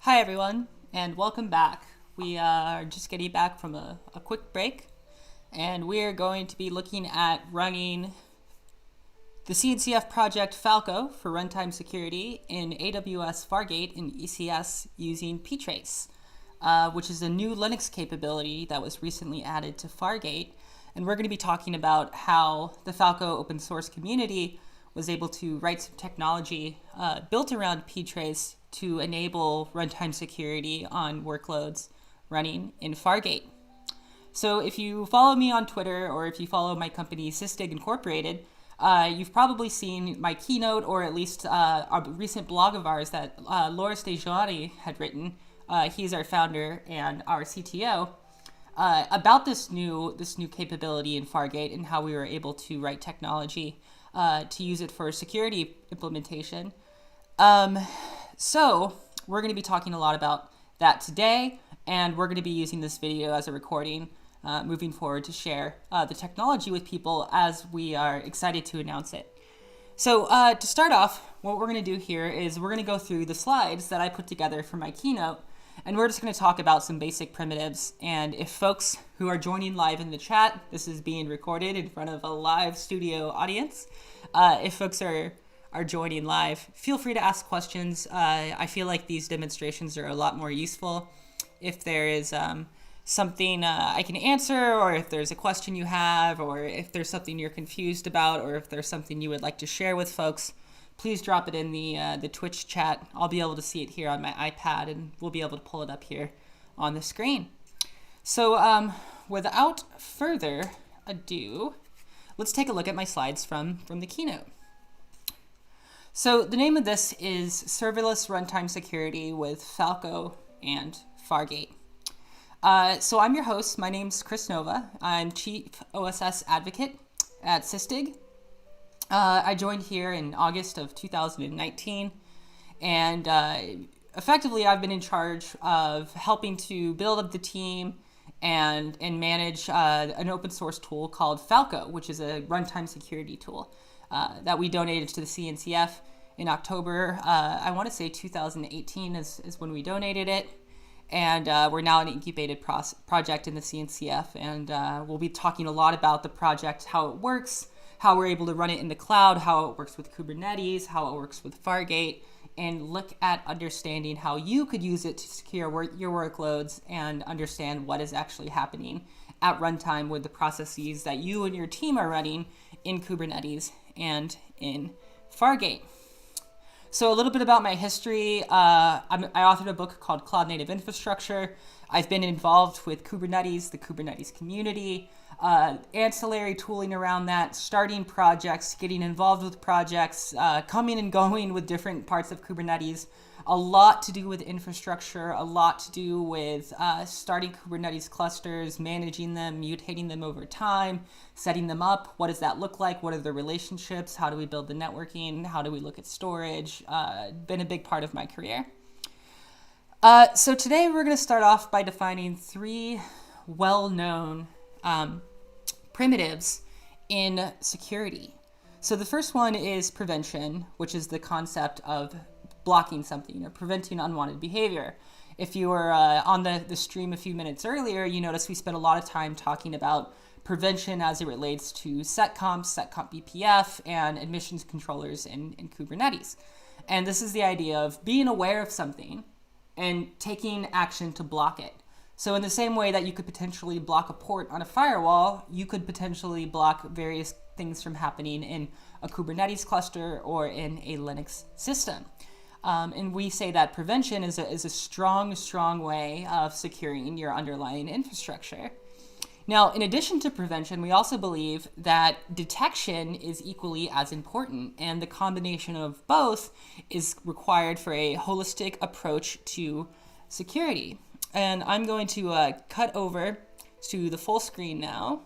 Hi everyone, and welcome back. We are just getting back from a quick break, and we're going to be looking at running the CNCF project Falco for runtime security in AWS Fargate in ECS using Ptrace, which is a new Linux capability that was recently added to Fargate. And we're going to be talking about how the Falco open source community was able to write some technology built around Ptrace to enable runtime security on workloads running in Fargate. So if you follow me on Twitter or if you follow my company Sysdig Incorporated, you've probably seen my keynote or at least a recent blog of ours that Loris Dejoani had written. He's our founder and our CTO. About this new capability in Fargate and how we were able to write technology to use it for security implementation. So we're going to be talking a lot about that today, and we're going to be using this video as a recording moving forward to share the technology with people as we are excited to announce it. So to start off, what we're going to do here is we're going to go through the slides that I put together for my keynote, and we're just going to talk about some basic primitives. And if folks who are joining live in the chat, this is being recorded in front of a live studio audience. If folks are joining live, feel free to ask questions. I feel like these demonstrations are a lot more useful if there is something I can answer, or if there's a question you have, or if there's something you're confused about, or if there's something you would like to share with folks. Please drop it in the Twitch chat. I'll be able to see it here on my iPad, and we'll be able to pull it up here on the screen. So without further ado, let's take a look at my slides from the keynote. So the name of this is Serverless Runtime Security with Falco and Fargate. So I'm your host. My name's Chris Nova. I'm Chief OSS Advocate at Sysdig. I joined here in August of 2019, and effectively I've been in charge of helping to build up the team and manage an open source tool called Falco, which is a runtime security tool that we donated to the CNCF in October. I want to say 2018 is when we donated it, and we're now an incubated project in the CNCF, and we'll be talking a lot about the project, how it works, how we're able to run it in the cloud, how it works with Kubernetes, how it works with Fargate, and look at understanding how you could use it to secure your workloads and understand what is actually happening at runtime with the processes that you and your team are running in Kubernetes and in Fargate. So a little bit about my history. I authored a book called Cloud Native Infrastructure. I've been involved with Kubernetes, the Kubernetes community, ancillary tooling around that, starting projects, getting involved with projects, coming and going with different parts of Kubernetes. A lot to do with infrastructure, a lot to do with starting Kubernetes clusters, managing them, mutating them over time, setting them up. What does that look like? What are the relationships? How do we build the networking? How do we look at storage? Been a big part of my career. So today we're going to start off by defining three well-known primitives in security. So the first one is prevention, which is the concept of blocking something or preventing unwanted behavior. If you were on the stream a few minutes earlier, you noticed we spent a lot of time talking about prevention as it relates to setcomp BPF, and admissions controllers in Kubernetes. And this is the idea of being aware of something and taking action to block it. So in the same way that you could potentially block a port on a firewall, you could potentially block various things from happening in a Kubernetes cluster or in a Linux system. And we say that prevention is a strong way of securing your underlying infrastructure. Now, in addition to prevention, we also believe that detection is equally as important, and the combination of both is required for a holistic approach to security. And I'm going to cut over to the full screen now,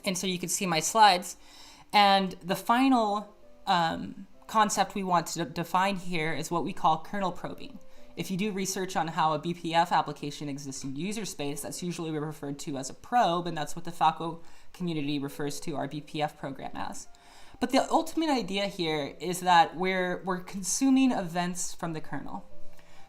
and so you can see my slides. And the final concept we want to define here is what we call kernel probing. If you do research on how a BPF application exists in user space, that's usually referred to as a probe, and that's what the Falco community refers to our BPF program as. But the ultimate idea here is that we're consuming events from the kernel.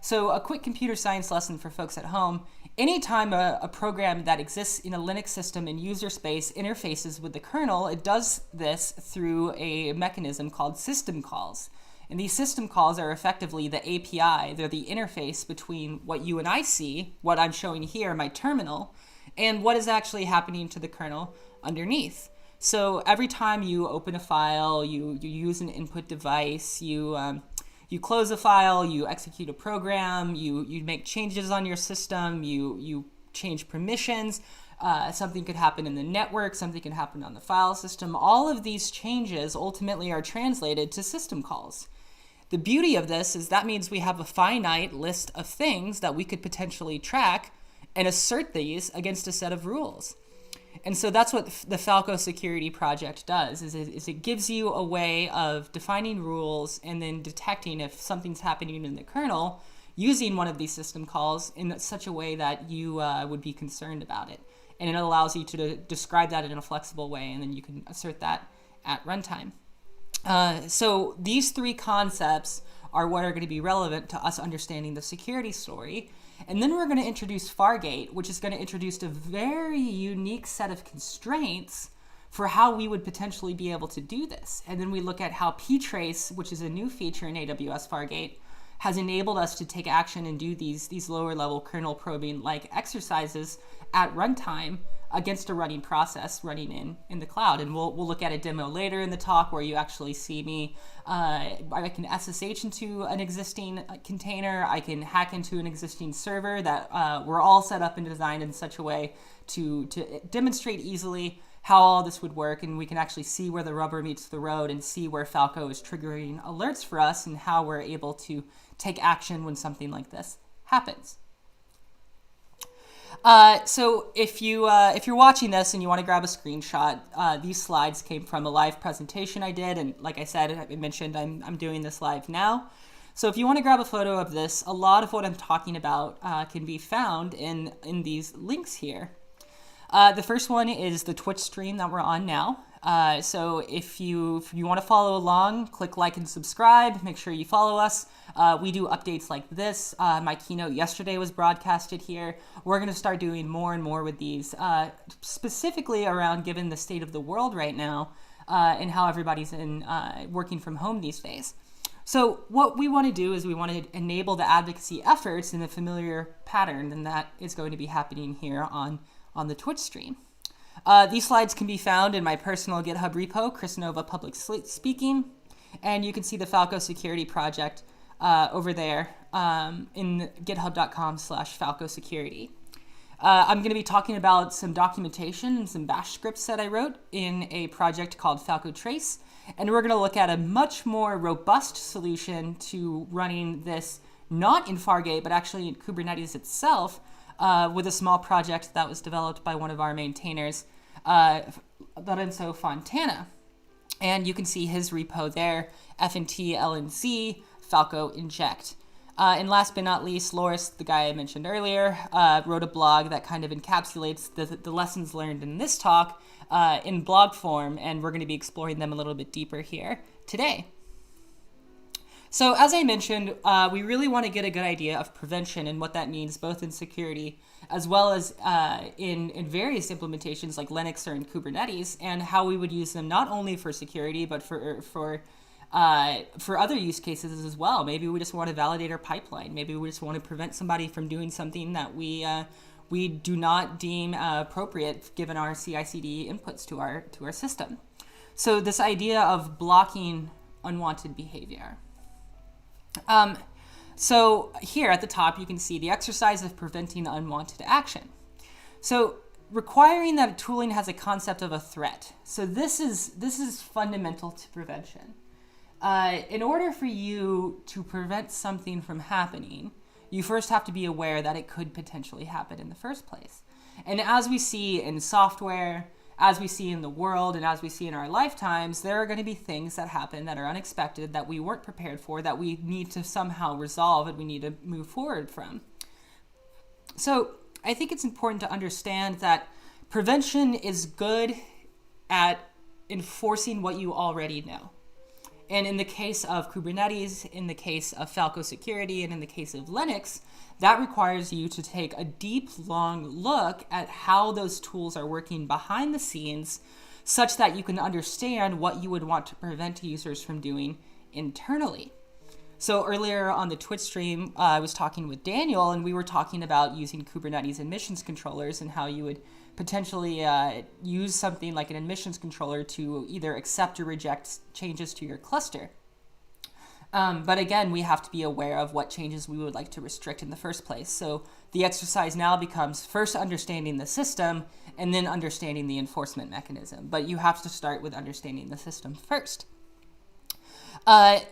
So a quick computer science lesson for folks at home. Anytime a program that exists in a Linux system in user space interfaces with the kernel, it does this through a mechanism called system calls. And these system calls are effectively the API. They're the interface between what you and I see, what I'm showing here, my terminal, and what is actually happening to the kernel underneath. So every time you open a file, you use an input device, you close a file, you execute a program, you make changes on your system, you change permissions, something could happen in the network, something could happen on the file system. All of these changes ultimately are translated to system calls. The beauty of this is that means we have a finite list of things that we could potentially track and assert these against a set of rules. And so that's what the Falco security project does, is it gives you a way of defining rules and then detecting if something's happening in the kernel using one of these system calls in such a way that you would be concerned about it. And it allows you to describe that in a flexible way, and then you can assert that at runtime. So these three concepts are what are going to be relevant to us understanding the security story. And then we're going to introduce Fargate, which is going to introduce a very unique set of constraints for how we would potentially be able to do this. And then we look at how Ptrace, which is a new feature in AWS Fargate, has enabled us to take action and do these lower level kernel probing like exercises at runtime against a running process running in the cloud. And we'll look at a demo later in the talk where you actually see me. I can SSH into an existing container. I can hack into an existing server that we're all set up and designed in such a way to demonstrate easily how all this would work. And we can actually see where the rubber meets the road and see where Falco is triggering alerts for us and how we're able to take action when something like this happens. So if you're watching this and you want to grab a screenshot, these slides came from a live presentation I did, and like I said, I mentioned I'm doing this live now. So if you want to grab a photo of this, a lot of what I'm talking about can be found in these links here. The first one is the Twitch stream that we're on now. So if you want to follow along, click like and subscribe. Make sure you follow us. We do updates like this. My keynote yesterday was broadcasted here. We're going to start doing more and more with these, specifically around given the state of the world right now and how everybody's working from home these days. So what we want to do is we want to enable the advocacy efforts in a familiar pattern, and that is going to be happening here on the Twitch stream. These slides can be found in my personal GitHub repo, Chris Nova Public Speaking, and you can see the Falco security project over there in github.com/Falco security. I'm going to be talking about some documentation and some bash scripts that I wrote in a project called Ptrace, and we're going to look at a much more robust solution to running this not in Fargate, but actually in Kubernetes itself, with a small project that was developed by one of our maintainers, Lorenzo Fontana. And you can see his repo there, FNT LNC Falco inject. And last but not least, Loris, the guy I mentioned earlier, wrote a blog that kind of encapsulates the lessons learned in this talk in blog form, and we're going to be exploring them a little bit deeper here today. So as I mentioned, we really want to get a good idea of prevention and what that means both in security as well as in various implementations like Linux or in Kubernetes, and how we would use them not only for security but for other use cases as well. Maybe we just want to validate our pipeline. Maybe we just want to prevent somebody from doing something that we do not deem appropriate given our CI/CD inputs to our system. So this idea of blocking unwanted behavior. So here at the top, you can see the exercise of preventing unwanted action. So requiring that tooling has a concept of a threat. So this is fundamental to prevention. In order for you to prevent something from happening, you first have to be aware that it could potentially happen in the first place. And as we see in software, as we see in the world, and as we see in our lifetimes, there are going to be things that happen that are unexpected, that we weren't prepared for, that we need to somehow resolve and we need to move forward from. So I think it's important to understand that prevention is good at enforcing what you already know. And in the case of Kubernetes, in the case of Falco security, and in the case of Linux, that requires you to take a deep, long look at how those tools are working behind the scenes such that you can understand what you would want to prevent users from doing internally. So earlier on the Twitch stream, I was talking with Daniel, and we were talking about using Kubernetes admissions controllers and how you would potentially use something like an admissions controller to either accept or reject changes to your cluster. But again, we have to be aware of what changes we would like to restrict in the first place. So the exercise now becomes first understanding the system and then understanding the enforcement mechanism. But you have to start with understanding the system first.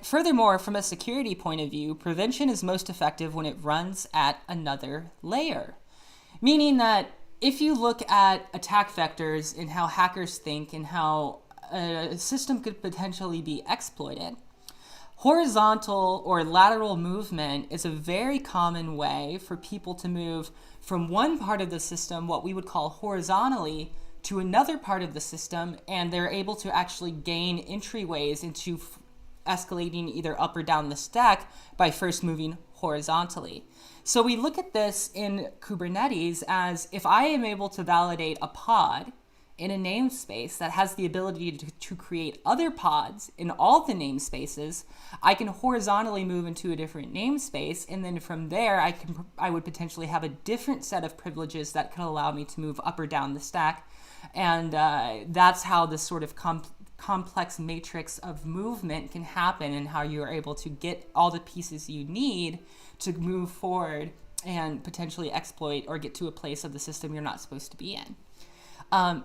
Furthermore, from a security point of view, prevention is most effective when it runs at another layer. Meaning that if you look at attack vectors and how hackers think and how a system could potentially be exploited, horizontal or lateral movement is a very common way for people to move from one part of the system, what we would call horizontally, to another part of the system, and they're able to actually gain entryways into escalating either up or down the stack by first moving horizontally. So we look at this in Kubernetes as if I am able to validate a pod in a namespace that has the ability to create other pods in all the namespaces, I can horizontally move into a different namespace, and then from there I would potentially have a different set of privileges that can allow me to move up or down the stack. And that's how this sort of complex matrix of movement can happen, and how you're able to get all the pieces you need to move forward and potentially exploit or get to a place of the system you're not supposed to be in.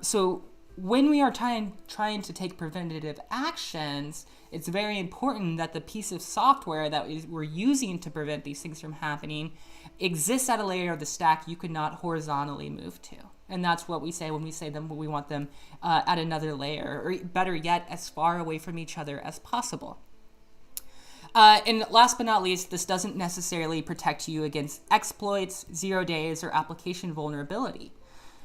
So when we are trying to take preventative actions, it's very important that the piece of software that we're using to prevent these things from happening exists at a layer of the stack you could not horizontally move to. And that's what we say when we say them, we want them at another layer, or better yet, as far away from each other as possible. And last but not least, this doesn't necessarily protect you against exploits, 0 days, or application vulnerability.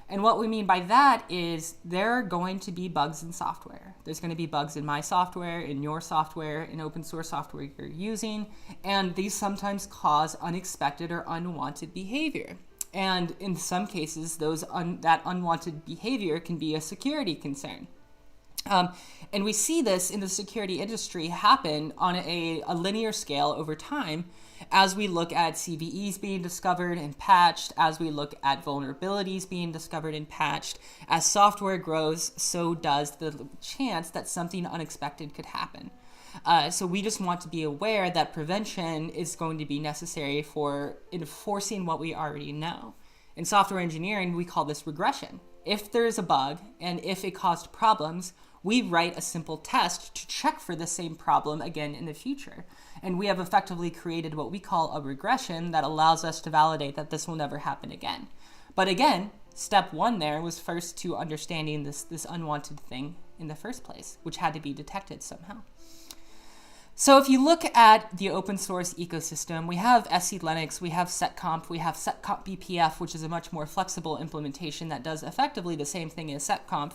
And what we mean by that is there are going to be bugs in software. There's going to be bugs in my software, in your software, in open source software you're using, and these sometimes cause unexpected or unwanted behavior. And in some cases, that unwanted behavior can be a security concern. And we see this in the security industry happen on a linear scale over time as we look at CVEs being discovered and patched, as we look at vulnerabilities being discovered and patched. As software grows, so does the chance that something unexpected could happen. So we just want to be aware that prevention is going to be necessary for enforcing what we already know. In software engineering, we call this regression. If there is a bug and if it caused problems, we write a simple test to check for the same problem again in the future. And we have effectively created what we call a regression that allows us to validate that this will never happen again. But again, step one there was first to understanding this unwanted thing in the first place, which had to be detected somehow. So if you look at the open source ecosystem, we have SC Linux, we have setconf, we have setconf BPF, which is a much more flexible implementation that does effectively the same thing as setconf.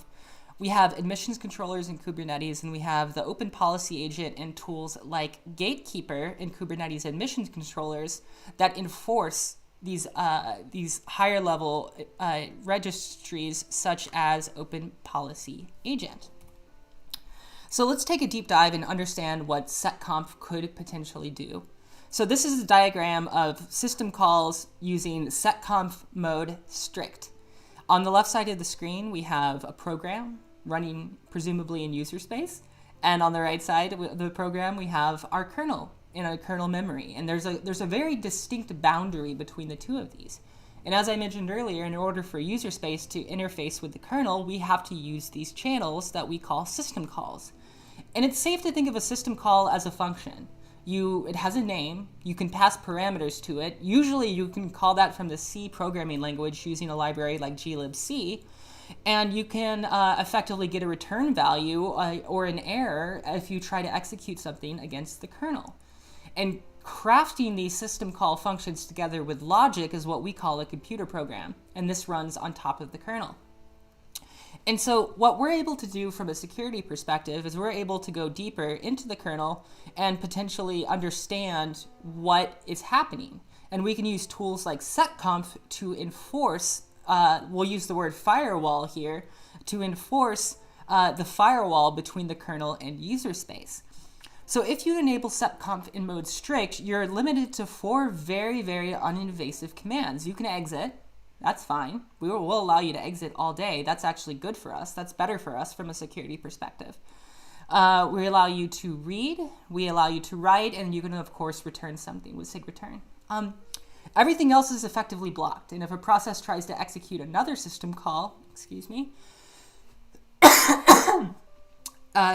We have admissions controllers in Kubernetes, and we have the open policy agent and tools like Gatekeeper in Kubernetes admissions controllers that enforce these higher level registries such as open policy agent. So let's take a deep dive and understand what setconf could potentially do. So this is a diagram of system calls using setconf mode strict. On the left side of the screen, we have a program running presumably in user space. And on the right side of the program, we have our kernel in a kernel memory. And there's a very distinct boundary between the two of these. And as I mentioned earlier, in order for user space to interface with the kernel, we have to use these channels that we call system calls. And it's safe to think of a system call as a function. It has a name, you can pass parameters to it. Usually you can call that from the C programming language using a library like glibc, and you can effectively get a return value or an error if you try to execute something against the kernel. And crafting these system call functions together with logic is what we call a computer program, and this runs on top of the kernel. And so what we're able to do from a security perspective is we're able to go deeper into the kernel and potentially understand what is happening. And we can use tools like setconf to enforce, we'll use the word firewall here, to enforce the firewall between the kernel and user space. So if you enable setconf in mode strict, you're limited to 4 very, very uninvasive commands. You can exit. That's fine. We'll allow you to exit all day. That's actually good for us. That's better for us from a security perspective. We allow you to read, we allow you to write, and you can, of course, return something with sig-return. Everything else is effectively blocked, and if a process tries to execute another system call,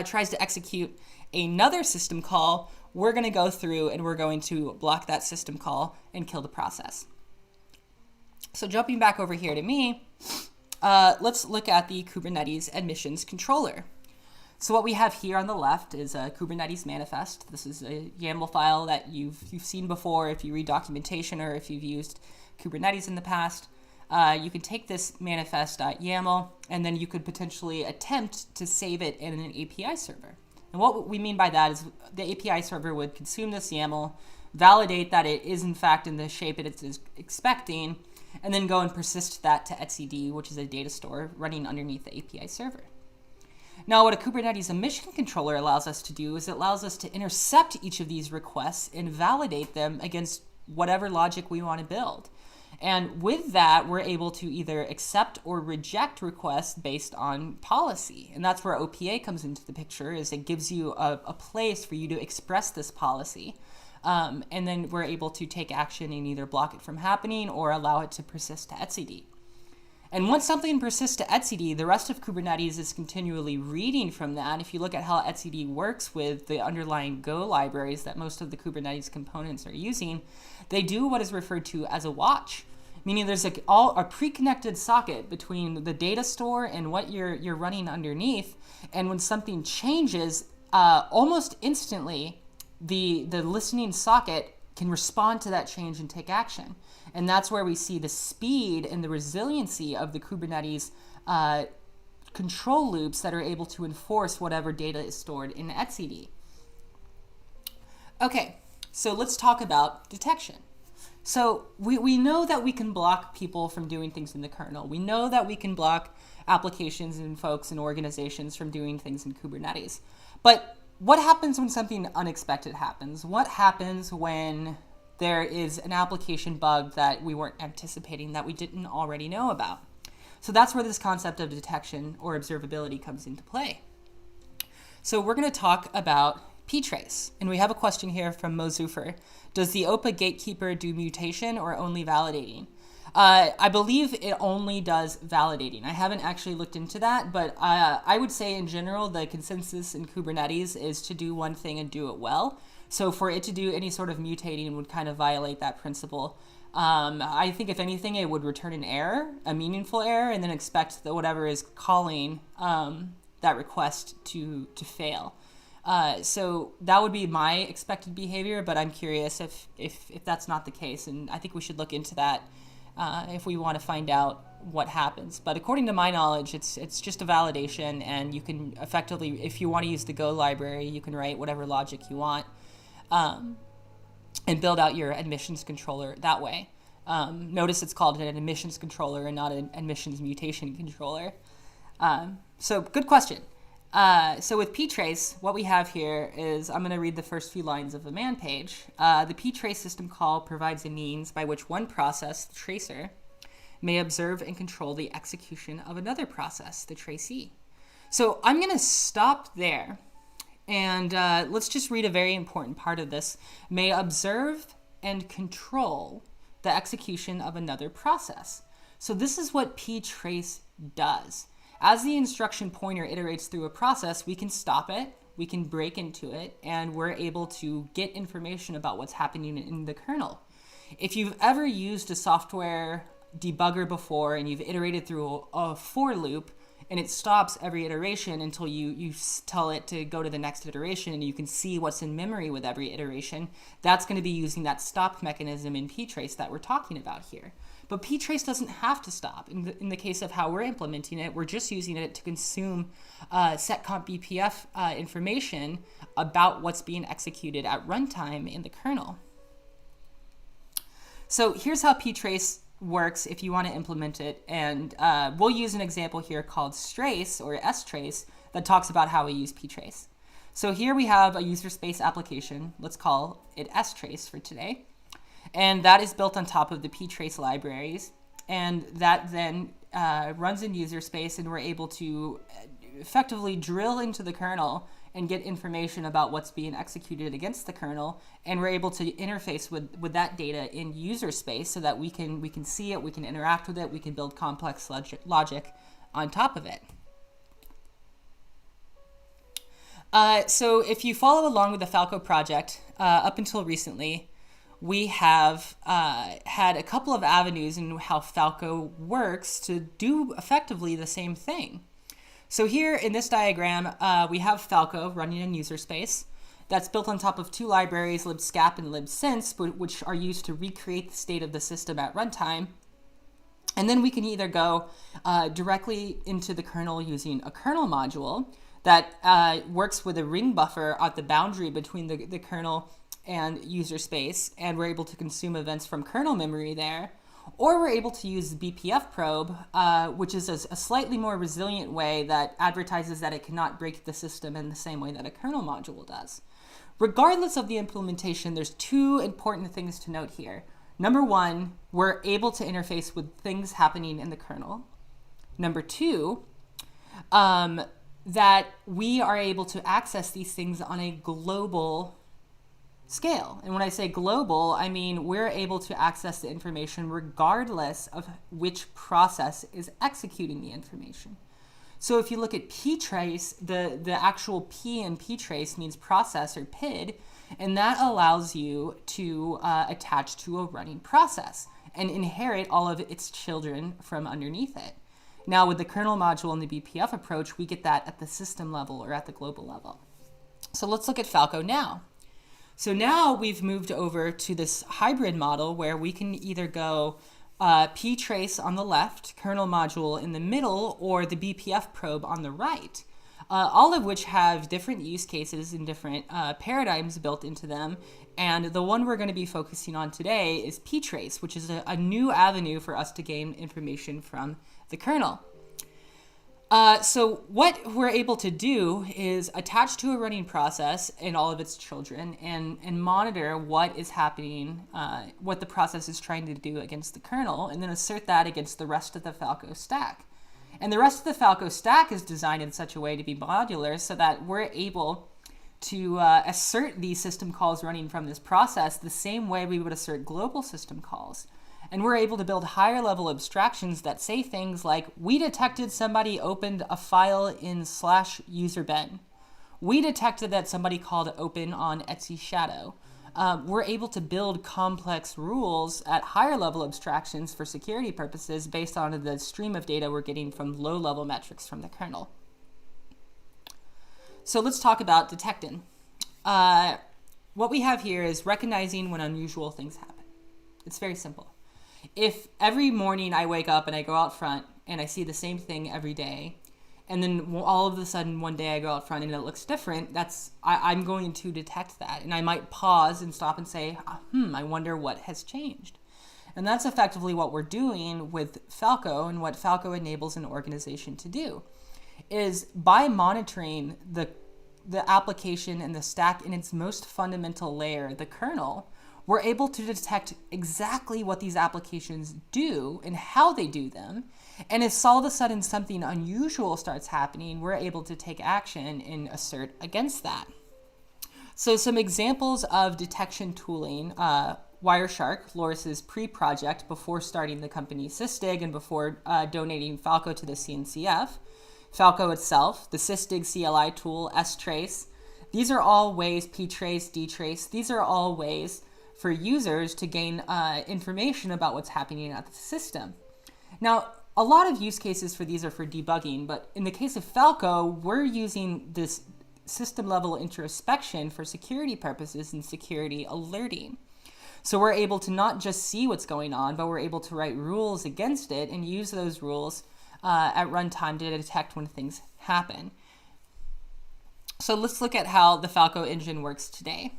tries to execute another system call, we're going to go through and we're going to block that system call and kill the process. So jumping back over here to me, let's look at the Kubernetes admissions controller. So what we have here on the left is a Kubernetes manifest. This is a YAML file that you've seen before if you read documentation or if you've used Kubernetes in the past. You can take this manifest.yaml and then you could potentially attempt to save it in an API server. And what we mean by that is the API server would consume this YAML, validate that it is in fact in the shape it is expecting, and then go and persist that to etcd, which is a data store running underneath the API server. Now, what a Kubernetes admission controller allows us to do is it allows us to intercept each of these requests and validate them against whatever logic we want to build. And with that, we're able to either accept or reject requests based on policy. And that's where OPA comes into the picture, is it gives you a place for you to express this policy. And then we're able to take action and either block it from happening or allow it to persist to etcd. And once something persists to etcd, the rest of Kubernetes is continually reading from that. If you look at how etcd works with the underlying Go libraries that most of the Kubernetes components are using, they do what is referred to as a watch, meaning there's a pre-connected socket between the data store and what you're running underneath. And when something changes, almost instantly, the listening socket can respond to that change and take action. And that's where we see the speed and the resiliency of the Kubernetes control loops that are able to enforce whatever data is stored in etcd. Okay, so let's talk about detection. So we know that we can block people from doing things in the kernel. We know that we can block applications and folks and organizations from doing things in Kubernetes. But what happens when something unexpected happens? What happens when there is an application bug that we weren't anticipating, that we didn't already know about? So that's where this concept of detection or observability comes into play. So we're going to talk about Ptrace. And we have a question here from Mozufer. Does the OPA gatekeeper do mutation or only validating? I believe it only does validating. I haven't actually looked into that, but I would say in general, the consensus in Kubernetes is to do one thing and do it well. So for it to do any sort of mutating would kind of violate that principle. I think if anything, it would return an error, a meaningful error, and then expect that whatever is calling that request to fail. So that would be my expected behavior, but I'm curious if that's not the case, and I think we should look into that if we want to find out what happens. But according to my knowledge, it's just a validation, and you can effectively, if you want to use the Go library, you can write whatever logic you want and build out your admissions controller that way. Notice it's called an admissions controller and not an admissions mutation controller. So good question. So with Ptrace, what we have here is, I'm going to read the first few lines of the man page. The Ptrace system call provides a means by which one process, the tracer, may observe and control the execution of another process, the tracee. So I'm going to stop there, and let's just read a very important part of this. May observe and control the execution of another process. So this is what Ptrace does. As the instruction pointer iterates through a process, we can stop it, we can break into it, and we're able to get information about what's happening in the kernel. If you've ever used a software debugger before and you've iterated through a for loop, and it stops every iteration until you tell it to go to the next iteration, and you can see what's in memory with every iteration. That's going to be using that stop mechanism in Ptrace that we're talking about here. But Ptrace doesn't have to stop. In the case of how we're implementing it, we're just using it to consume setcomp BPF information about what's being executed at runtime in the kernel. So here's how Ptrace works if you want to implement it, and we'll use an example here called Strace or strace that talks about how we use Ptrace. So here we have a user space application. Let's call it strace for today, and that is built on top of the Ptrace libraries, and that then runs in user space, and we're able to effectively drill into the kernel and get information about what's being executed against the kernel, and we're able to interface with that data in user space so that we can see it, we can interact with it, we can build complex logic on top of it. So if you follow along with the Falco project, up until recently, we have had a couple of avenues in how Falco works to do effectively the same thing. So here in this diagram, we have Falco running in user space. That's built on top of two libraries, libscap and libsense, which are used to recreate the state of the system at runtime. And then we can either go directly into the kernel using a kernel module that works with a ring buffer at the boundary between the kernel and user space, and we're able to consume events from kernel memory there. Or we're able to use the BPF probe, which is a slightly more resilient way that advertises that it cannot break the system in the same way that a kernel module does. Regardless of the implementation, there's two important things to note here. Number one, we're able to interface with things happening in the kernel. Number two, that we are able to access these things on a global scale. And when I say global, I mean we're able to access the information regardless of which process is executing the information. So if you look at Ptrace, the actual P in Ptrace means process or PID, and that allows you to attach to a running process and inherit all of its children from underneath it. Now with the kernel module and the BPF approach, we get that at the system level or at the global level. So let's look at Falco now. So now we've moved over to this hybrid model where we can either go Ptrace on the left, kernel module in the middle, or the BPF probe on the right, all of which have different use cases and different paradigms built into them. And the one we're going to be focusing on today is Ptrace, which is a new avenue for us to gain information from the kernel. So what we're able to do is attach to a running process and all of its children and monitor what is happening, what the process is trying to do against the kernel, and then assert that against the rest of the Falco stack. And the rest of the Falco stack is designed in such a way to be modular so that we're able to assert these system calls running from this process the same way we would assert global system calls. And we're able to build higher level abstractions that say things like, we detected somebody opened a file in /userben. We detected that somebody called open on Etsy Shadow. We're able to build complex rules at higher level abstractions for security purposes based on the stream of data we're getting from low level metrics from the kernel. So let's talk about detecting. What we have here is recognizing when unusual things happen. It's very simple. If every morning I wake up and I go out front and I see the same thing every day, and then all of a sudden one day I go out front and it looks different, I'm going to detect that. And I might pause and stop and say, I wonder what has changed. And that's effectively what we're doing with Falco, and what Falco enables an organization to do is by monitoring the application and the stack in its most fundamental layer, the kernel, we're able to detect exactly what these applications do and how they do them. And if all of a sudden something unusual starts happening, we're able to take action and assert against that. So some examples of detection tooling, Wireshark, Loris's pre-project before starting the company Sysdig and before donating Falco to the CNCF, Falco itself, the Sysdig CLI tool, strace. These are all ways, Ptrace, dtrace, these are all ways for users to gain information about what's happening at the system. Now, a lot of use cases for these are for debugging, but in the case of Falco, we're using this system level introspection for security purposes and security alerting. So we're able to not just see what's going on, but we're able to write rules against it and use those rules at runtime to detect when things happen. So let's look at how the Falco engine works today.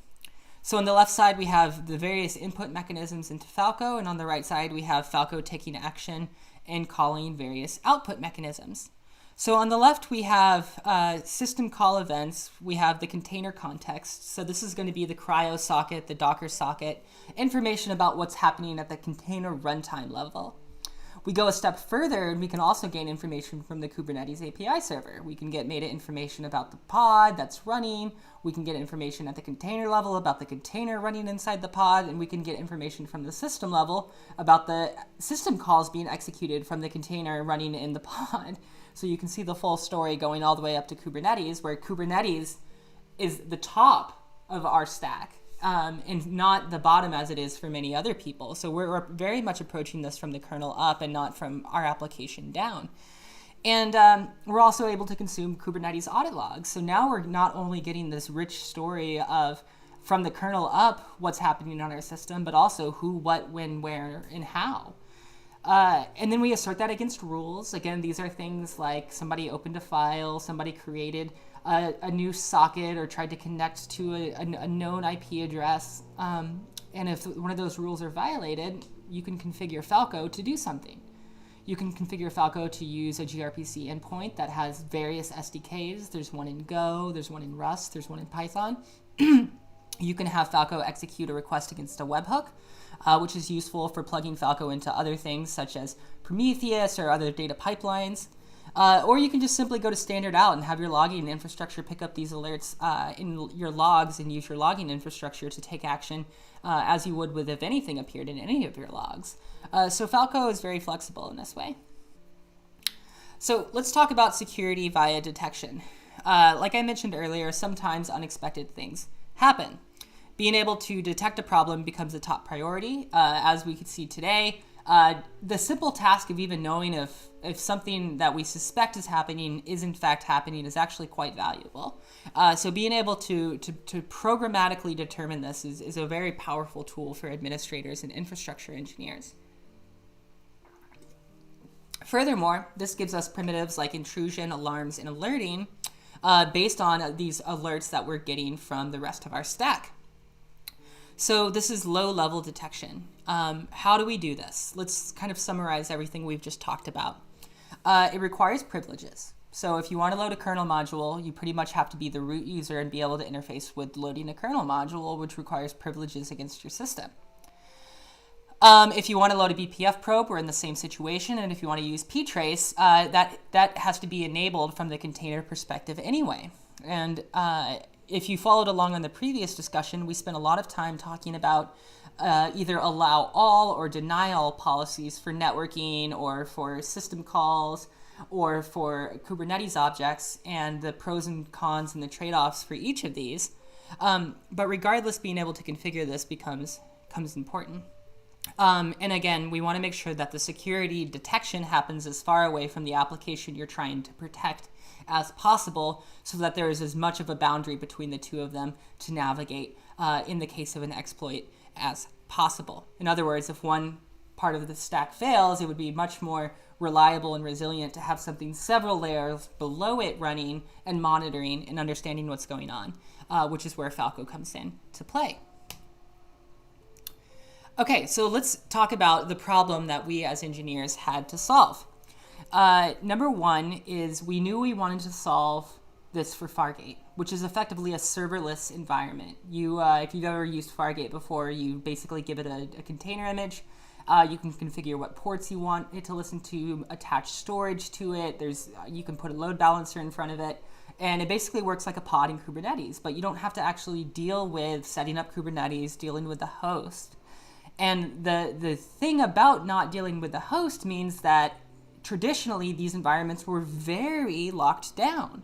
So on the left side, we have the various input mechanisms into Falco, and on the right side, we have Falco taking action and calling various output mechanisms. So on the left, we have system call events. We have the container context. So this is going to be the cryo socket, the Docker socket, information about what's happening at the container runtime level. We go a step further, and we can also gain information from the Kubernetes API server. We can get meta information about the pod that's running. We can get information at the container level about the container running inside the pod, and we can get information from the system level about the system calls being executed from the container running in the pod. So you can see the full story going all the way up to Kubernetes, where Kubernetes is the top of our stack. And not the bottom as it is for many other people. So we're very much approaching this from the kernel up and not from our application down. And we're also able to consume Kubernetes audit logs. So now we're not only getting this rich story of from the kernel up what's happening on our system, but also who, what, when, where, and how. And then we assert that against rules. Again, these are things like somebody opened a file, somebody created a new socket or tried to connect to a known IP address. And if one of those rules are violated, you can configure Falco to do something. You can configure Falco to use a gRPC endpoint that has various SDKs. There's one in Go, there's one in Rust, there's one in Python. You can have Falco execute a request against a webhook, which is useful for plugging Falco into other things such as Prometheus or other data pipelines. Or you can just simply go to standard out and have your logging infrastructure pick up these alerts in your logs and use your logging infrastructure to take action as you would with if anything appeared in any of your logs. So Falco is very flexible in this way. So let's talk about security via detection. Like I mentioned earlier, sometimes unexpected things happen. Being able to detect a problem becomes a top priority. As we can see today, the simple task of even knowing if something that we suspect is happening is in fact happening is actually quite valuable. So being able to programmatically determine this is a very powerful tool for administrators and infrastructure engineers. Furthermore, this gives us primitives like intrusion, alarms, and alerting based on these alerts that we're getting from the rest of our stack. So this is low-level detection. How do we do this? Let's kind of summarize everything we've just talked about. It requires privileges. So if you want to load a kernel module, you pretty much have to be the root user and be able to interface with loading a kernel module, which requires privileges against your system. If you want to load a BPF probe, we're in the same situation. And if you want to use Ptrace, that has to be enabled from the container perspective anyway. And if you followed along on the previous discussion, we spent a lot of time talking about either allow all or deny all policies for networking or for system calls or for Kubernetes objects and the pros and cons and the trade-offs for each of these. But regardless, being able to configure this becomes important. And again, we want to make sure that the security detection happens as far away from the application you're trying to protect as possible so that there is as much of a boundary between the two of them to navigate in the case of an exploit as possible. In other words, if one part of the stack fails, it would be much more reliable and resilient to have something several layers below it running and monitoring and understanding what's going on, which is where Falco comes in to play. Okay, so let's talk about the problem that we as engineers had to solve. Number one is we knew we wanted to solve this for Fargate, which is effectively a serverless environment. If you've ever used Fargate before, you basically give it a container image. You can configure what ports you want it to listen to, attach storage to it. You can put a load balancer in front of it, and it basically works like a pod in Kubernetes, but you don't have to actually deal with setting up Kubernetes, dealing with the host. And the thing about not dealing with the host means that traditionally these environments were very locked down.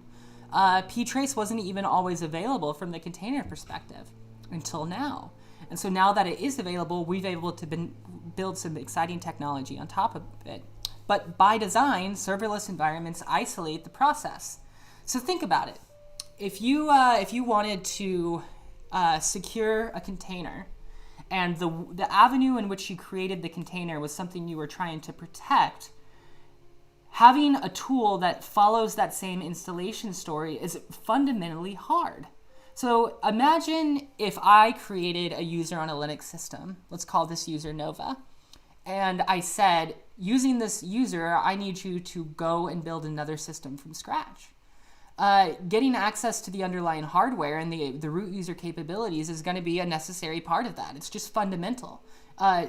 Ptrace wasn't even always available from the container perspective until now. And so now that it is available, we've been able to build some exciting technology on top of it But by design, serverless environments isolate the process. So think about it. If you wanted to secure a container, and the avenue in which you created the container was something you were trying to protect, having a tool that follows that same installation story is fundamentally hard. So imagine if I created a user on a Linux system. Let's call this user Nova. And I said, using this user, I need you to go and build another system from scratch. Getting access to the underlying hardware and the root user capabilities is going to be a necessary part of that. It's just fundamental.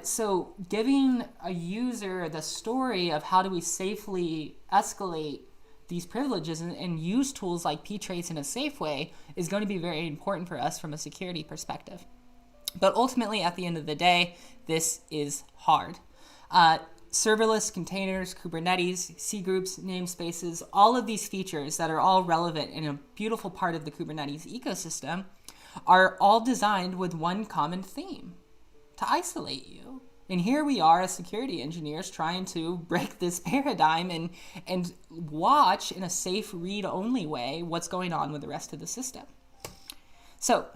So giving a user the story of how do we safely escalate these privileges and use tools like Ptrace in a safe way is going to be very important for us from a security perspective. But ultimately, at the end of the day, this is hard. Serverless containers, Kubernetes, C groups, namespaces, all of these features that are all relevant in a beautiful part of the Kubernetes ecosystem are all designed with one common theme: to isolate you. And here we are as security engineers trying to break this paradigm and watch in a safe read-only way what's going on with the rest of the system. So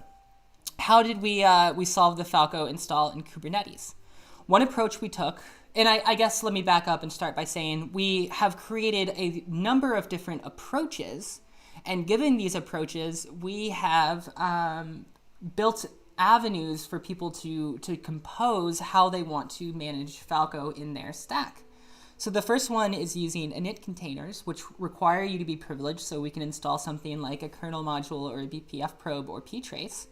how did we solve the Falco install in Kubernetes? One approach we took, and I guess let me back up and start by saying we have created a number of different approaches, and given these approaches, we have built avenues for people to compose how they want to manage Falco in their stack. So the first one is using Init containers, which require you to be privileged so we can install something like a kernel module or a BPF probe or Ptrace.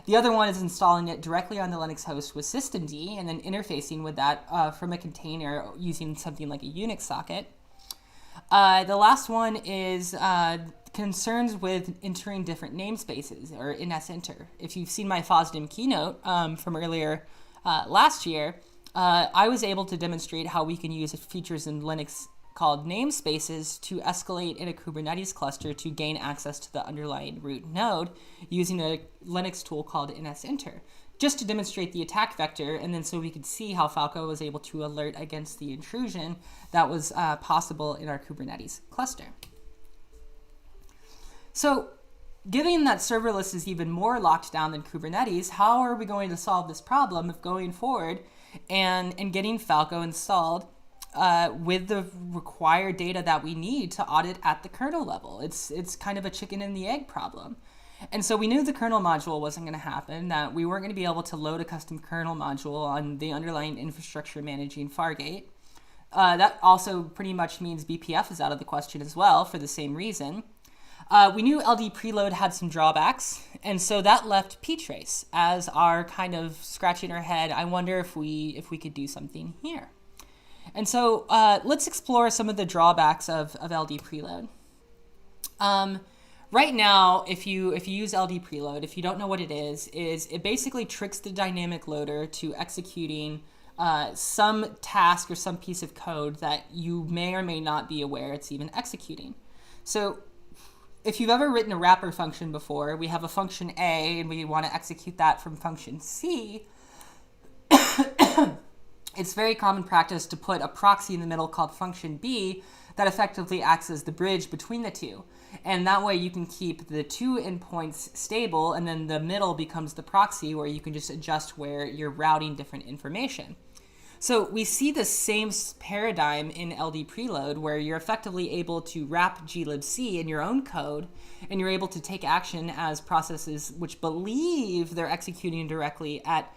The other one is installing it directly on the Linux host with systemd and then interfacing with that from a container using something like a Unix socket. The last one is concerns with entering different namespaces, or nsenter. If you've seen my FOSDEM keynote from earlier last year, I was able to demonstrate how we can use features in Linux called namespaces to escalate in a Kubernetes cluster to gain access to the underlying root node using a Linux tool called nsenter, just to demonstrate the attack vector, and then so we could see how Falco was able to alert against the intrusion that was possible in our Kubernetes cluster. So given that serverless is even more locked down than Kubernetes, how are we going to solve this problem of going forward and getting Falco installed with the required data that we need to audit at the kernel level? It's kind of a chicken and the egg problem. And so we knew the kernel module wasn't going to happen, that we weren't going to be able to load a custom kernel module on the underlying infrastructure managing Fargate. That also pretty much means BPF is out of the question as well for the same reason. We knew LD preload had some drawbacks, and so that left Ptrace as our kind of scratching our head, I wonder if we could do something here. And so let's explore some of the drawbacks of LD preload. Right now, if you use LD preload, if you don't know what it is it basically tricks the dynamic loader to executing some task or some piece of code that you may or may not be aware it's even executing. So if you've ever written a wrapper function before, we have a function A and we want to execute that from function C. It's very common practice to put a proxy in the middle called function B that effectively acts as the bridge between the two. And that way you can keep the two endpoints stable, and then the middle becomes the proxy where you can just adjust where you're routing different information. So we see the same paradigm in LD preload, where you're effectively able to wrap glibc in your own code, and you're able to take action as processes which believe they're executing directly at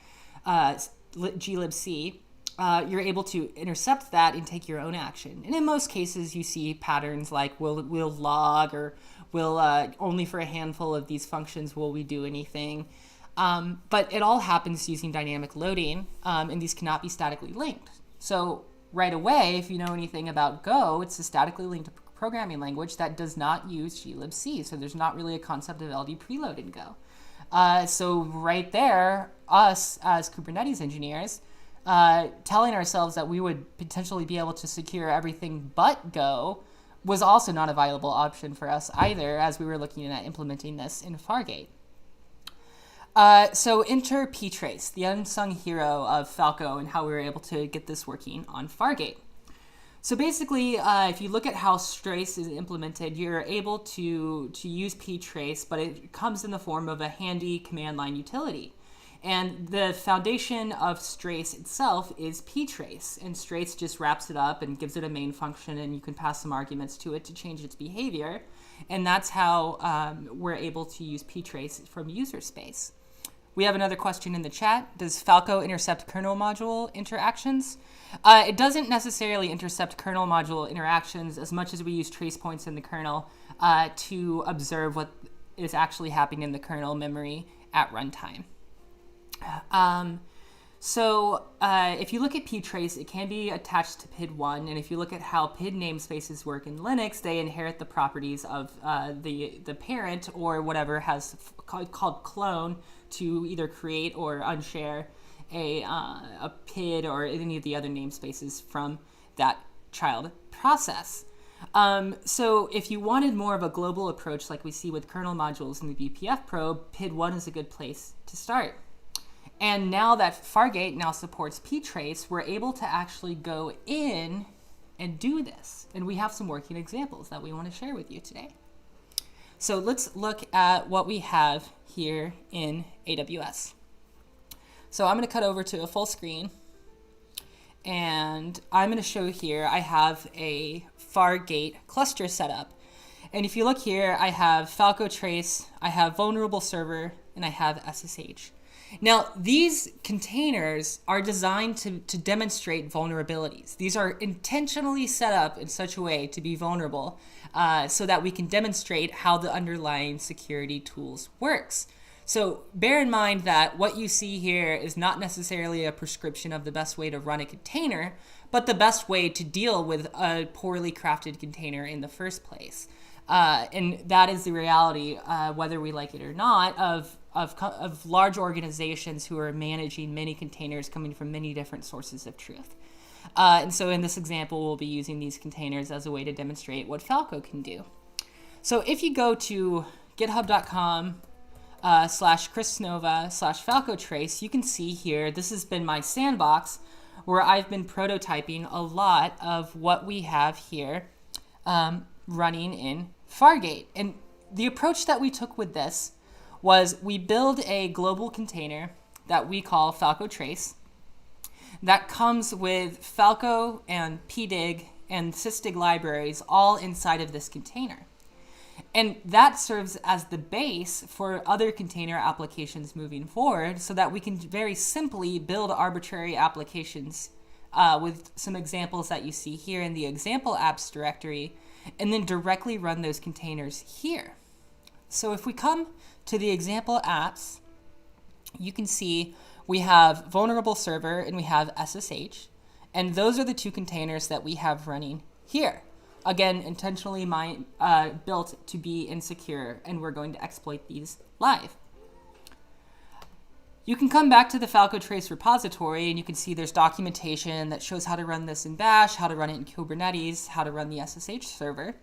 glibc. You're able to intercept that and take your own action. And in most cases, you see patterns like we'll log, or we'll only for a handful of these functions will we do anything. But it all happens using dynamic loading, and these cannot be statically linked. So right away, if you know anything about Go, it's a statically linked programming language that does not use glibc. So there's not really a concept of LD preload in Go. So right there, us as Kubernetes engineers, telling ourselves that we would potentially be able to secure everything but Go was also not a viable option for us either, as we were looking at implementing this in Fargate. So enter Ptrace, the unsung hero of Falco, and how we were able to get this working on Fargate. So basically, if you look at how Ptrace is implemented, you're able to use Ptrace, but it comes in the form of a handy command line utility. And the foundation of Ptrace itself is Ptrace, and Ptrace just wraps it up and gives it a main function, and you can pass some arguments to it to change its behavior. And that's how we're able to use Ptrace from user space. We have another question in the chat. Does Falco intercept kernel module interactions? It doesn't necessarily intercept kernel module interactions as much as we use trace points in the kernel to observe what is actually happening in the kernel memory at runtime. If you look at Ptrace, it can be attached to PID1, and if you look at how PID namespaces work in Linux, they inherit the properties of the parent or whatever has called clone to either create or unshare a PID or any of the other namespaces from that child process. So if you wanted more of a global approach like we see with kernel modules in the BPF probe, PID1 is a good place to start. And now that Fargate now supports Ptrace, we're able to actually go in and do this. And we have some working examples that we want to share with you today. So let's look at what we have here in AWS. So I'm going to cut over to a full screen. And I'm going to show here I have a Fargate cluster set up. And if you look here, I have Falco Trace, I have vulnerable server, and I have SSH. Now, these containers are designed to demonstrate vulnerabilities. These are intentionally set up in such a way to be vulnerable so that we can demonstrate how the underlying security tools works. So bear in mind that what you see here is not necessarily a prescription of the best way to run a container, but the best way to deal with a poorly crafted container in the first place. And that is the reality, whether we like it or not, of large organizations who are managing many containers coming from many different sources of truth. And so in this example, we'll be using these containers as a way to demonstrate what Falco can do. So if you go to github.com/chrisnova/Falco Trace, you can see here, this has been my sandbox where I've been prototyping a lot of what we have here running in Fargate. And the approach that we took with this was we build a global container that we call Falco Trace that comes with Falco and pdig and sysdig libraries all inside of this container. And that serves as the base for other container applications moving forward so that we can very simply build arbitrary applications with some examples that you see here in the example apps directory, and then directly run those containers here. So if we come to the example apps, you can see we have vulnerable server and we have SSH, and those are the two containers that we have running here. Again, intentionally built to be insecure, and we're going to exploit these live. You can come back to the Falco Trace repository, and you can see there's documentation that shows how to run this in Bash, how to run it in Kubernetes, how to run the SSH server.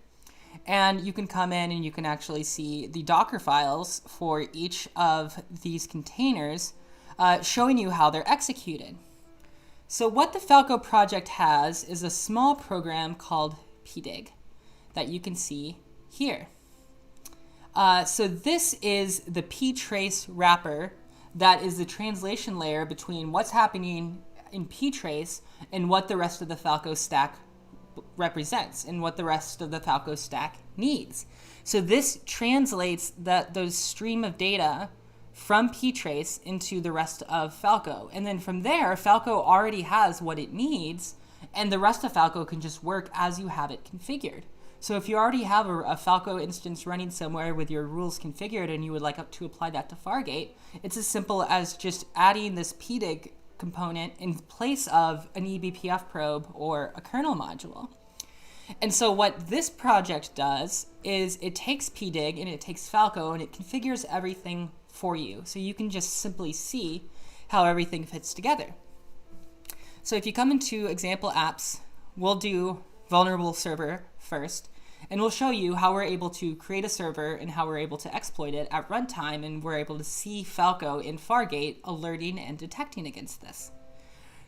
And you can come in and you can actually see the Docker files for each of these containers, showing you how they're executed. So what the Falco project has is a small program called pdig that you can see here. So this is the Ptrace wrapper that is the translation layer between what's happening in Ptrace and what the rest of the Falco stack represents and what the rest of the Falco stack needs. So this translates those stream of data from Ptrace into the rest of Falco. And then from there, Falco already has what it needs, and the rest of Falco can just work as you have it configured. So if you already have a Falco instance running somewhere with your rules configured and you would like to apply that to Fargate, it's as simple as just adding this pdig component in place of an eBPF probe or a kernel module. And so what this project does is it takes pdig and it takes Falco and it configures everything for you. So you can just simply see how everything fits together. So if you come into example apps, we'll do vulnerable server first, and we'll show you how we're able to create a server and how we're able to exploit it at runtime, and we're able to see Falco in Fargate alerting and detecting against this.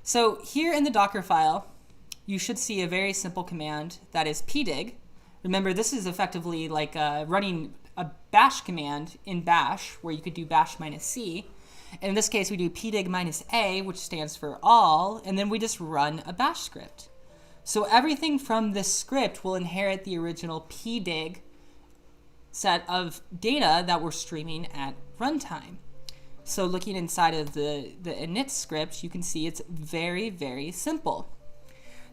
So here in the Docker file, you should see a very simple command that is pdig. Remember, this is effectively like running a bash command in bash, where you could do bash -c. And in this case, we do pdig -a, which stands for all, and then we just run a bash script. So everything from this script will inherit the original pdig set of data that we're streaming at runtime. So looking inside of the init script, you can see it's very, very simple.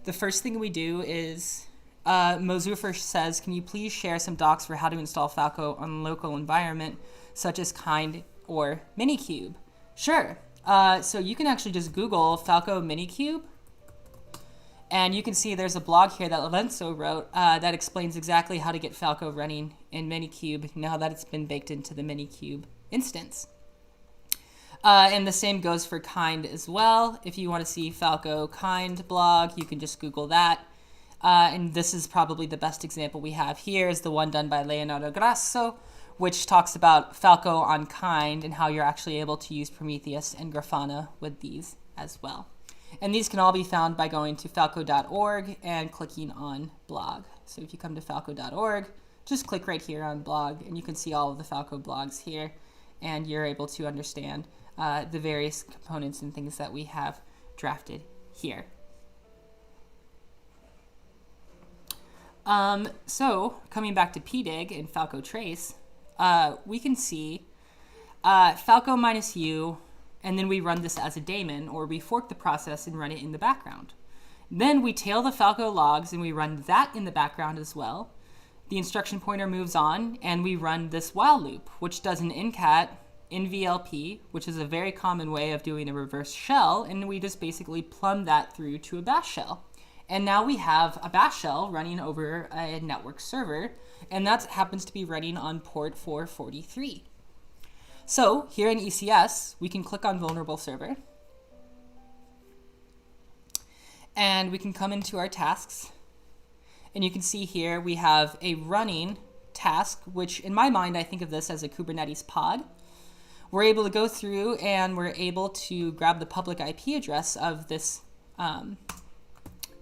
The first thing we do is Mozufer says, can you please share some docs for how to install Falco on local environment, such as Kind or Minikube? Sure. So you can actually just Google Falco Minikube, and you can see there's a blog here that Lorenzo wrote that explains exactly how to get Falco running in Minikube now that it's been baked into the Minikube instance. And the same goes for Kind as well. If you want to see Falco Kind blog, you can just Google that. And this is probably the best example we have here is the one done by Leonardo Grasso, which talks about Falco on Kind and how you're actually able to use Prometheus and Grafana with these as well. And these can all be found by going to falco.org and clicking on blog. So if you come to falco.org, just click right here on blog, and you can see all of the Falco blogs here, and you're able to understand the various components and things that we have drafted here. So coming back to pdig in Falco Trace, we can see Falco -u, and then we run this as a daemon, or we fork the process and run it in the background. Then we tail the Falco logs and we run that in the background as well. The instruction pointer moves on and we run this while loop, which does an incat in VLP, which is a very common way of doing a reverse shell, and we just basically plumb that through to a bash shell. And now we have a bash shell running over a network server, and that happens to be running on port 443. So here in ECS, we can click on vulnerable server, and we can come into our tasks, and you can see here we have a running task, which in my mind, I think of this as a Kubernetes pod. We're able to go through and we're able to grab the public IP address of this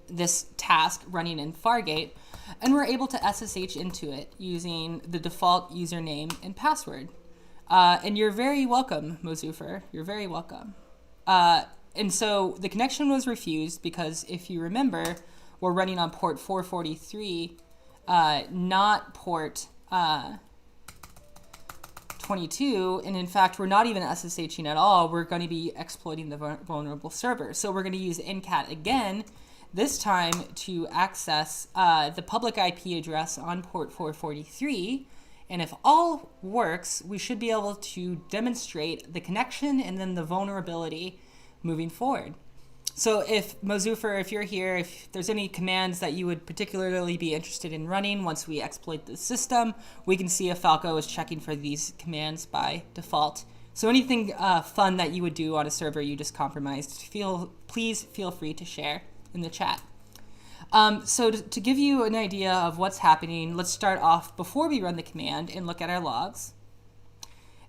this task running in Fargate, and we're able to SSH into it using the default username and password. And you're very welcome, Mozufer. You're very welcome. And so the connection was refused because if you remember, we're running on port 443, not port 22, and in fact, we're not even SSHing at all. We're going to be exploiting the vulnerable server. So we're going to use incat again, this time to access the public IP address on port 443. And if all works, we should be able to demonstrate the connection and then the vulnerability moving forward. So if Mozufer, if you're here, if there's any commands that you would particularly be interested in running once we exploit the system, we can see if Falco is checking for these commands by default. So anything fun that you would do on a server you just compromised, please feel free to share in the chat. So to give you an idea of what's happening, let's start off before we run the command and look at our logs.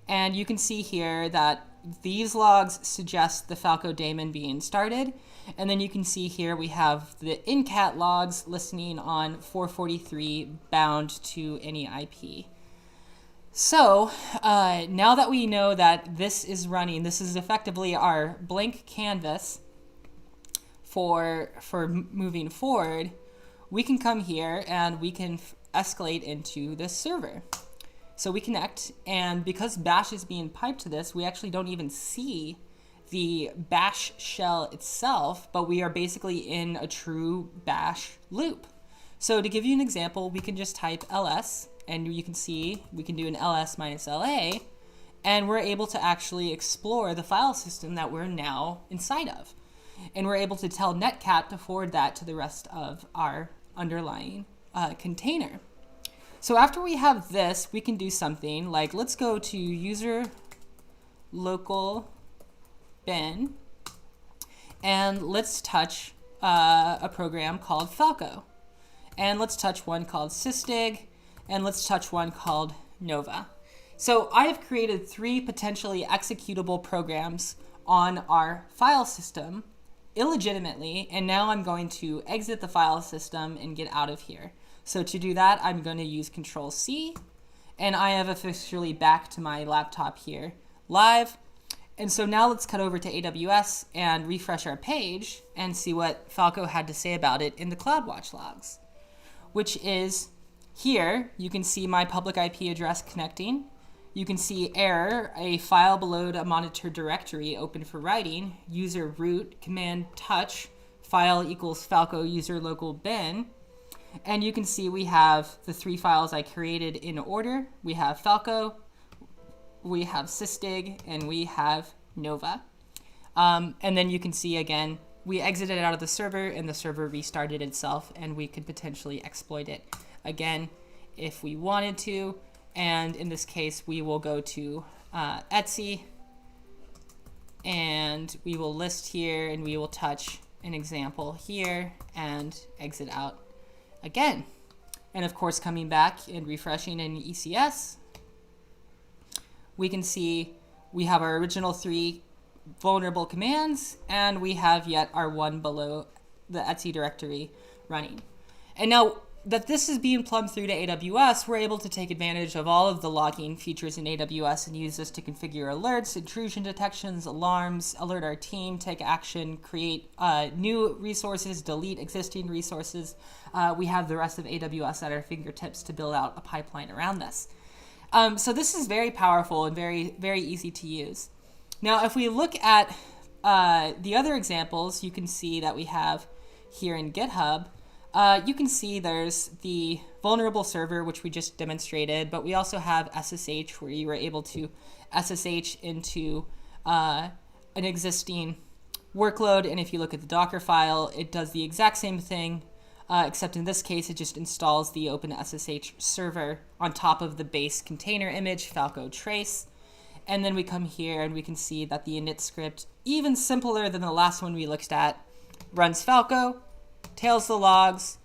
And you can see here that these logs suggest the Falco daemon being started. And then you can see here we have the incat logs listening on 443 bound to any IP. So now that we know that this is running, this is effectively our blank canvas for moving forward, we can come here and we can escalate into this server. So we connect, and because bash is being piped to this, we actually don't even see the bash shell itself, but we are basically in a true bash loop. So to give you an example, we can just type ls, and you can see we can do an ls -la, and we're able to actually explore the file system that we're now inside of. And we're able to tell netcat to forward that to the rest of our underlying container. So after we have this, we can do something like, let's go to user local bin, and let's touch a program called Falco. And let's touch one called sysdig, and let's touch one called Nova. So I have created 3 potentially executable programs on our file system illegitimately, and now I'm going to exit the file system and get out of here. So to do that, I'm going to use Control-C, and I have officially back to my laptop here live. And so now let's cut over to AWS and refresh our page and see what Falco had to say about it in the CloudWatch logs, which is here. You can see my public IP address connecting. You can see error, a file below a monitored directory open for writing, user root, command touch, file equals Falco user local bin. And you can see we have the 3 files I created in order. We have Falco, we have Sysdig, and we have Nova. And then you can see again, we exited out of the server and the server restarted itself, and we could potentially exploit it again if we wanted to. And in this case, we will go to Etsy, and we will list here, and we will touch an example here and exit out again. And of course, coming back and refreshing in ECS, we can see we have our original 3 vulnerable commands, and we have yet our 1 below the Etsy directory running. And now that this is being plumbed through to AWS, we're able to take advantage of all of the logging features in AWS and use this to configure alerts, intrusion detections, alarms, alert our team, take action, create new resources, delete existing resources. We have the rest of AWS at our fingertips to build out a pipeline around this. So this is very powerful and very, very easy to use. Now, if we look at the other examples, you can see that we have here in GitHub, you can see there's the vulnerable server, which we just demonstrated, but we also have SSH, where you were able to SSH into an existing workload. And if you look at the Docker file, it does the exact same thing, except in this case, it just installs the OpenSSH server on top of the base container image, Falco Trace. And then we come here and we can see that the init script, even simpler than the last one we looked at, runs Falco, tails the logs,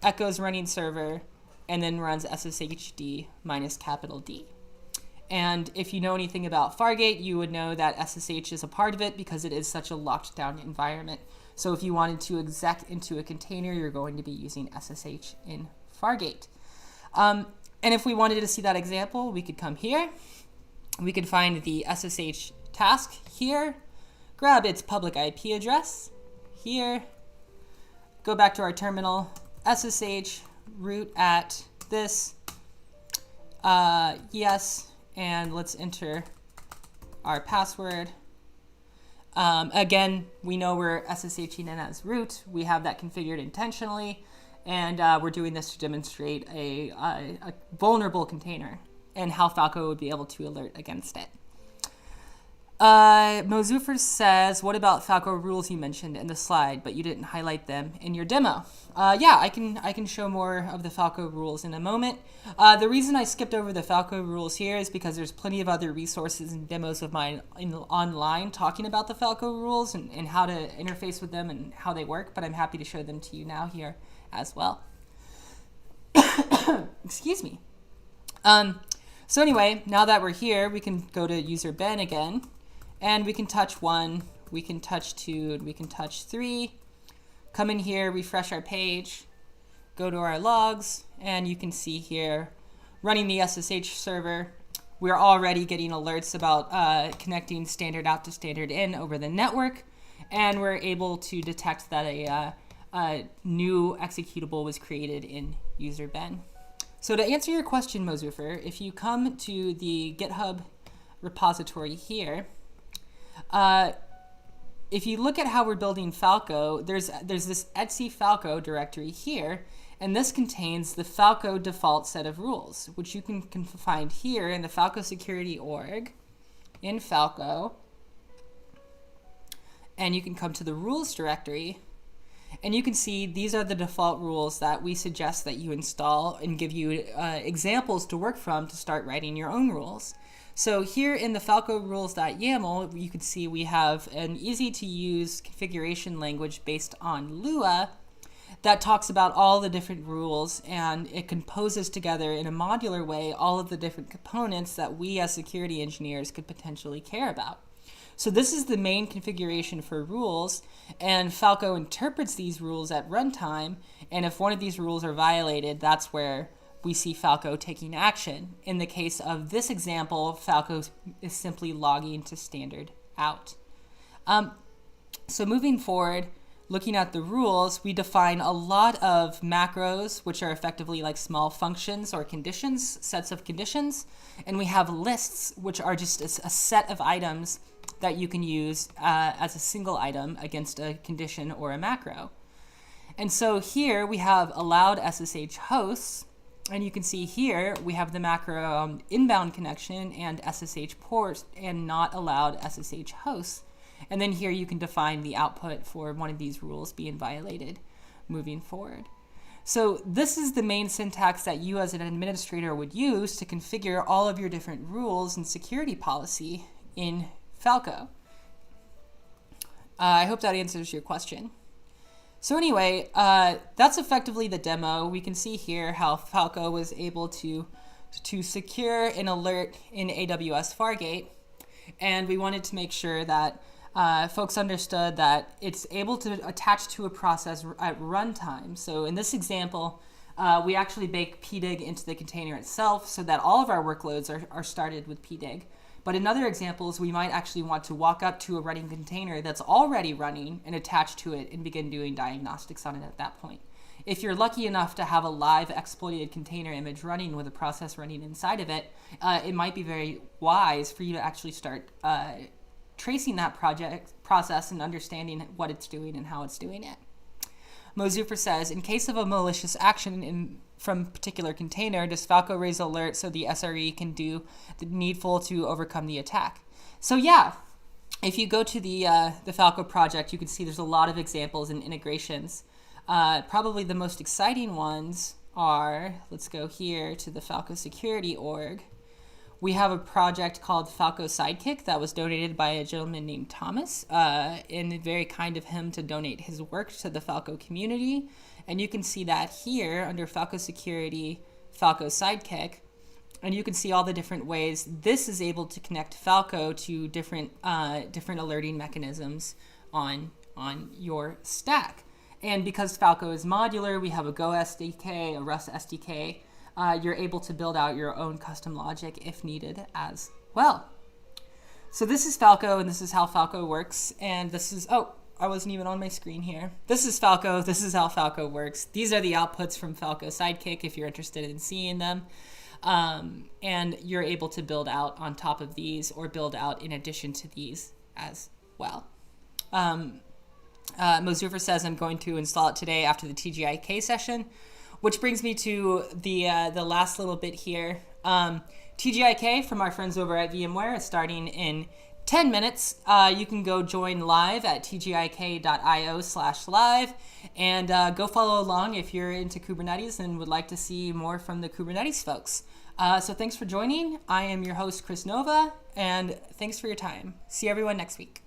echoes running server, and then runs sshd -D. And if you know anything about Fargate, you would know that SSH is a part of it because it is such a locked down environment. So if you wanted to exec into a container, you're going to be using SSH in Fargate. And if we wanted to see that example, we could come here. We could find the SSH task here, grab its public IP address here, go back to our terminal, SSH root at this, yes, and let's enter our password. Again, we know we're SSHing in as root. We have that configured intentionally, and we're doing this to demonstrate a vulnerable container and how Falco would be able to alert against it. Mozufer says, what about Falco rules you mentioned in the slide, but you didn't highlight them in your demo? Yeah, I can show more of the Falco rules in a moment. The reason I skipped over the Falco rules here is because there's plenty of other resources and demos of mine online talking about the Falco rules and how to interface with them and how they work, but I'm happy to show them to you now here as well. Excuse me. So anyway, now that we're here, we can go to user Ben again. And we can touch 1, we can touch 2, and we can touch 3. Come in here, refresh our page, go to our logs, and you can see here, running the SSH server, we're already getting alerts about connecting standard out to standard in over the network, and we're able to detect that a new executable was created in user Ben. So to answer your question, Mozufer, if you come to the GitHub repository here, if you look at how we're building Falco, there's this Etsy Falco directory here, and this contains the Falco default set of rules, which you can find here in the Falco security org in Falco. And you can come to the rules directory, and you can see these are the default rules that we suggest that you install and give you examples to work from to start writing your own rules. So here in the Falco rules.yaml, you can see we have an easy-to-use configuration language based on Lua that talks about all the different rules, and it composes together in a modular way all of the different components that we as security engineers could potentially care about. So this is the main configuration for rules, and Falco interprets these rules at runtime, and if one of these rules are violated, that's where we see Falco taking action. In the case of this example, Falco is simply logging to standard out. So moving forward, looking at the rules, we define a lot of macros, which are effectively like small functions or conditions, sets of conditions, and we have lists, which are just a set of items that you can use as a single item against a condition or a macro. And so here we have allowed SSH hosts, and you can see here we have the macro inbound connection and SSH port and not allowed SSH hosts. And then here you can define the output for one of these rules being violated moving forward. So this is the main syntax that you as an administrator would use to configure all of your different rules and security policy in Falco. I hope that answers your question. So anyway, that's effectively the demo. We can see here how Falco was able to secure an alert in AWS Fargate, and we wanted to make sure that folks understood that it's able to attach to a process at runtime. So in this example, we actually bake pdig into the container itself so that all of our workloads are started with pdig. But in other examples, we might actually want to walk up to a running container that's already running and attach to it and begin doing diagnostics on it at that point. If you're lucky enough to have a live exploited container image running with a process running inside of it, it might be very wise for you to actually start tracing that process and understanding what it's doing and how it's doing it. Mozufer says, in case of a malicious action from a particular container, does Falco raise alert so the SRE can do the needful to overcome the attack? So yeah, if you go to the Falco project, you can see there's a lot of examples and integrations. Probably the most exciting ones are, let's go here to the Falco security org. We have a project called Falco Sidekick that was donated by a gentleman named Thomas, and very kind of him to donate his work to the Falco community. And you can see that here under Falco Security, Falco Sidekick, and you can see all the different ways this is able to connect Falco to different alerting mechanisms on your stack. And because Falco is modular, we have a Go SDK, a Rust SDK. You're able to build out your own custom logic if needed as well. So this is Falco, and this is how Falco works. And this is, oh, I wasn't even on my screen here. This is Falco. This is how Falco works. These are the outputs from Falco Sidekick if you're interested in seeing them. And you're able to build out on top of these or build out in addition to these as well. Mozufer says, I'm going to install it today after the TGIK session. Which brings me to the last little bit here. TGIK from our friends over at VMware is starting in 10 minutes. You can go join live at tgik.io/live and go follow along if you're into Kubernetes and would like to see more from the Kubernetes folks. So thanks for joining. I am your host, Chris Nova, and thanks for your time. See everyone next week.